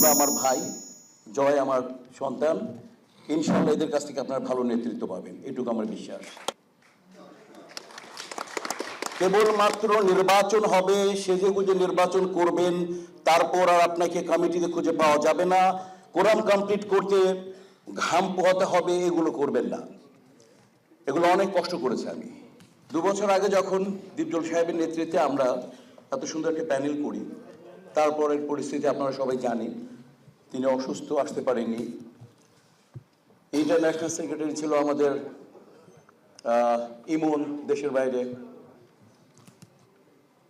শিবা আমার ভাই, জয় আমার সন্তান। ইনশাআল্লাহ এদের কাছ থেকে আপনারা ভালো নেতৃত্ব পাবেন, এটুকু আমার বিশ্বাস। কেবলমাত্র নির্বাচন হবে, সেজেগুজে নির্বাচন করবেন, তারপর আর আপনাকে কমিটিতে খুঁজে পাওয়া যাবে না। কোরাম কমপ্লিট করতে ঘাম পোহাতে হবে, এগুলো করবেন না। এগুলো অনেক কষ্ট করেছে আমি। 2 বছর আগে যখন দীপজল সাহেবের নেতৃত্বে আমরা এত সুন্দর একটা প্যানেল করি, তারপরের পরিস্থিতি আপনারা সবাই জানেন, তিনি অসুস্থ, আসতে পারেননি। ইন্টারন্যাশনাল সেক্রেটারি ছিল আমাদের ইমন, দেশের বাইরে।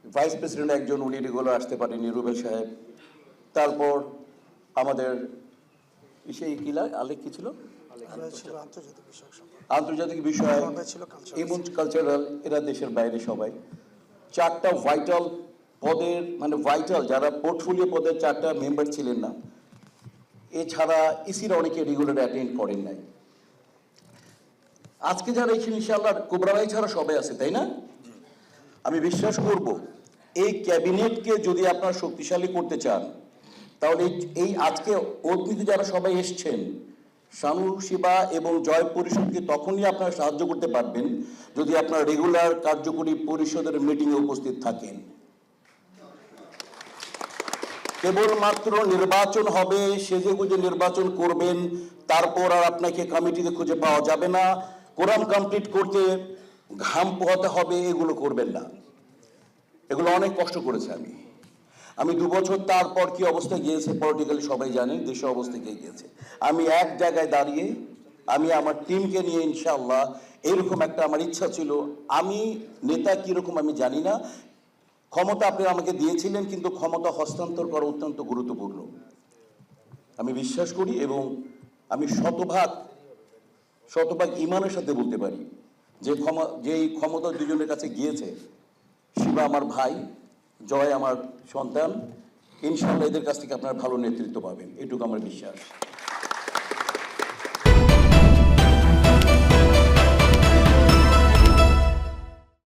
ভাইস প্রেসিডেন্ট একজন, উনি এগুলো আসতে পারেননি, রুবেল সাহেব। তারপর আমাদের সেই কিলা আলেক কি ছিল, আন্তর্জাতিক বিষয়, ইমন কালচারাল, এরা দেশের বাইরে সবাই। 4টা ভাইটাল পদের, মানে ভাইটাল যারা পোর্টফোলিও পদের 4টা মেম্বার ছিলেন না। এছাড়া ইসির অনেকে রেগুলার অ্যাটেন্ড করেন নাই। আজকে যারা এখানে ইনশাআল্লাহ কোবরা ভাই ছাড়া সবাই আছে, তাই না? আমি বিশ্বাস করব এই ক্যাবিনেটকে যদি আপনারা শক্তিশালী করতে চান, তাহলে এই আজকে অতিথি যারা সবাই এসছেন, শানু, শিবা এবং জয় পরিষদকে তখনই আপনারা সাহায্য করতে পারবেন যদি আপনারা রেগুলার কার্যকরী পরিষদের মিটিংয়ে উপস্থিত থাকেন। কেবলমাত্র নির্বাচন হবে, সেজেগুজে নির্বাচন করবেন, তারপর আর আপনাকে কমিটিতে খুঁজে পাওয়া যাবে না। কোরাম কমপ্লিট করতে ঘাম পোহাতে হবে, এগুলো করবেন না। এগুলো অনেক কষ্ট করেছে আমি 2 বছর, তারপর কি অবস্থা গিয়েছে পলিটিক্যালি সবাই জানেন, দেশের অবস্থা কে গিয়েছে। আমি এক জায়গায় দাঁড়িয়ে আমি আমার টিমকে নিয়ে ইনশাআল্লাহ, এরকম একটা আমার ইচ্ছা ছিল। আমি নেতা কীরকম আমি জানি না, ক্ষমতা আপনারা আমাকে দিয়েছিলেন, কিন্তু ক্ষমতা হস্তান্তর করা অত্যন্ত গুরুত্বপূর্ণ আমি বিশ্বাস করি। এবং আমি শতভাগ ইমানের সাথে বলতে পারি যেই ক্ষমতা দুজনের কাছে গিয়েছে, শিবা আমার ভাই, জয় আমার সন্তান, ইনশাআল্লাহ এদের কাছ থেকে আপনারা ভালো নেতৃত্ব পাবেন, এটুকু আমার বিশ্বাস।